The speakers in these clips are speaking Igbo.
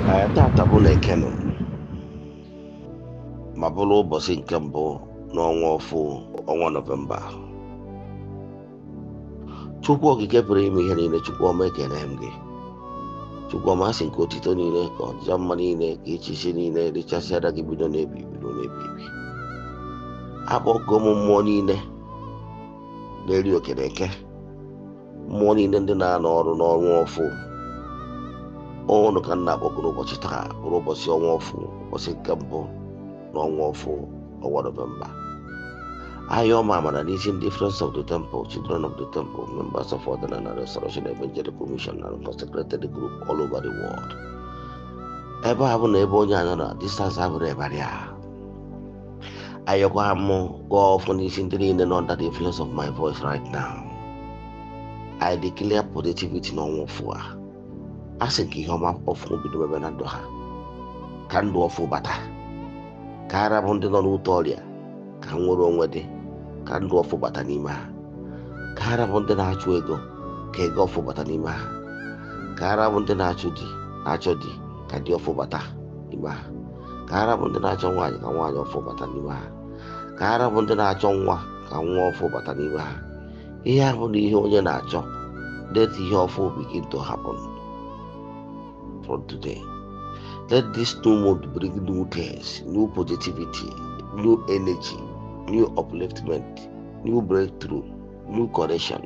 Tata bụ na Ekene ma bụrụ ụbọchị nke mbụ n'ọnwa ọfụ ọnwa Nọvemba. Chukwu okike pụrụ ime ihe niile, Chukwu ọma ekele m gị. Chukwu ọma sị nke otito niile ka ọdịja mma niile ka echichi niile dịchasịara gị bido n'ebi bido n'ebi ebi. Akpọgo m mmụọ niile na-eri okereke, mmụọ niile ndị na-anọ ọrụ n'ọnwa ọfụ ụnụ ka m na-akpọgo n'ụbọchị taa bụrụ ụbọchị ọnwa ọfụ, ụbọchị nke mbụ n'ọnwa ọfụ ọnwa Nọvemba. Ayọ ma amara n'isi ndị Friends of the Temple, Children of the Temple, members of Eze-Ana Restoration Evangelical Mission and consecrated group all over the world. Ebe a bụ na ebe onye anya na distance abụrụ ebari a. Ayọkwa m gụọ ọfụ n'isi ndị niile nọ under the influence of my voice right now. I declare positivity n'ọnwa ọfụ a. Asị nke ihe ọma ọfụ bido ebe na ndụ ha, ka ndụ ọfụ bata, ka ara bụ ndị nọ n'ute ọrịa ka nwere onwe dị, ka ndụ ọfụ bata n'ime ha, ka ara bụ ndị na-achụ ego ka ego ọfụ bata n'ime ha, ka ara bụ ndị na-achọ di ka dị ọfụ bata n'ime ha, ka ara bụ ndị na-achọ nwaanyị ka nwaanyị ọfụ bata n'ime ha, ka ara bụ ndị na-achọ nwa ka nwa ọfụ bata n'ime ha. Ihe ahụ na ihe onye na-achọ, let ihe ọfụ begin to happen from today. Let this new mood bring new things, new positivity, new energy, new upliftment, new breakthrough, new correction,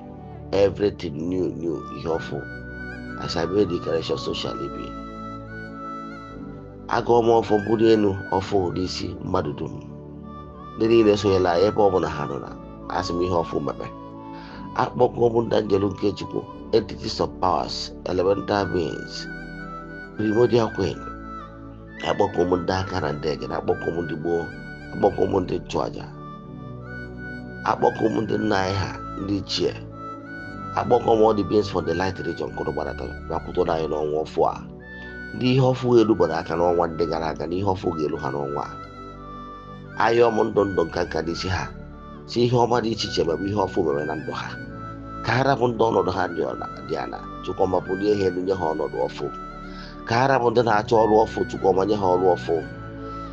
everything new, ihe ọfụ. As I made declaration, so shall it be. Agụ m ọfụ mbuli elu ọfụ n'isi mmadụ dum, ndị niile sonyela ebe ọ bụla ha nọ na asị m ihe ọfụ mepe. Akpọkọ m ndị angelu nke Chukwu, entities of powers, elemental beings, primordial queen. Akpọkọ m ndị aka na ndị ege, akpọkọ m ndị gboo, akpọkọ m ndị nchụaja, akpọkọ m ndị nna anyị ha ndị ichie, akpọkọ m all the beings from the light region kụrụ gbarata bịakwuto na anyị n'ọnwa ọfụ a. Ndị ihe ọfụ elu gbara aka n'ọnwa ndị gara aga na ihe ọfụ ga-elu ha n'ọnwa a. Ayọ m ndụ nka nka n'isi ha, si ihe ọma dị iche iche mebe ihe ọfụ mere na ndụ ha, ka ha rapụ ndị ọnọdụ ha dị ana, Chukwuma bulie ha elu nye ha ọnọdụ ọfụ. Ka ha rapụ ndị na-achọ ọrụ ọfụ, Chukwuma nye ha ọrụ ọfụ.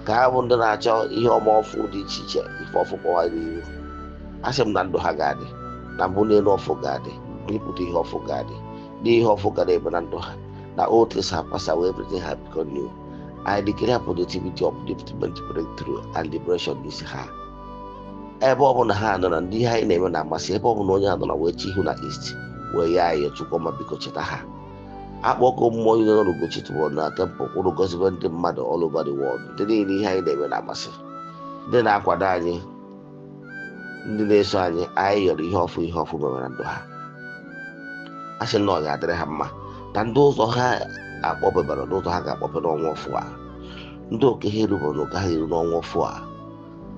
Ka ha bụ ndị na-achọ ihe ọma ọfụ dị iche iche, ife ọfụ kpọwa n'ihu. Asị m na ndụ ha ga-adị, na mbụ n'elu ọfụ ga-adị, n'ipụta ihe ọfụ ga-adị, n'ihe ọfụ gara ebe na ndụ ha, na old things have passed away, everything has become new. I declare positivity, upliftment, breakthrough and liberation n'isi ha. Ebe ọ bụ na ha nọ na ndị ihe anyị na-eme na-amasị, ebe ọ bụ na onye anọ na wee chi ihu na east wee ya anyị, Chukwuma biko cheta ha. Akpọkọ mmụọ niile nọ n'Ugochitubelu na temple kwụrụ gozibe ndị mmadụ all over the world, ndị niile ihe anyị na-eme na-amasị, ndị na-akwado anyị, ndị na-eso anyị. Anyị yọrọ ihe ọfụ mere na ndụ ha. Asị na ọ ga-adịrị ha mma, na ndị ụzọ ha akpọbebara n'ụzọ ha ga-akpọbe n'ọnwa ọfụ a, ndị oke ha erubere na oke ha eru n'ọnwa ọfụ a.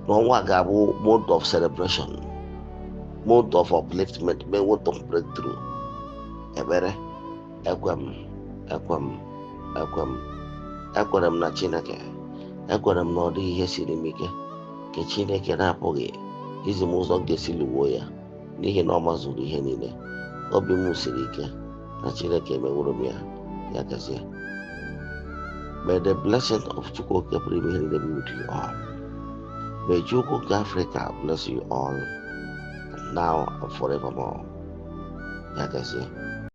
N'ọnwa a ga-abụ month of celebration, month of upliftment, month of breakthrough. Ekpere, ekwere m na Chineke, ekwere m na ọ dịghị ihe siri m ike nke Chineke na-apụghị izi m ụzọ ga-esi lụwo ya, n'ihi na ọ mazuru ihe niile. Obi m siri ike na Chineke emeworo m ya, ya gazie. May the blessing of Chukwu okike pụrụ ime ihe niile be with you all. May Chukwu nke Africa bless you all, now and forevermore. Ya gazie.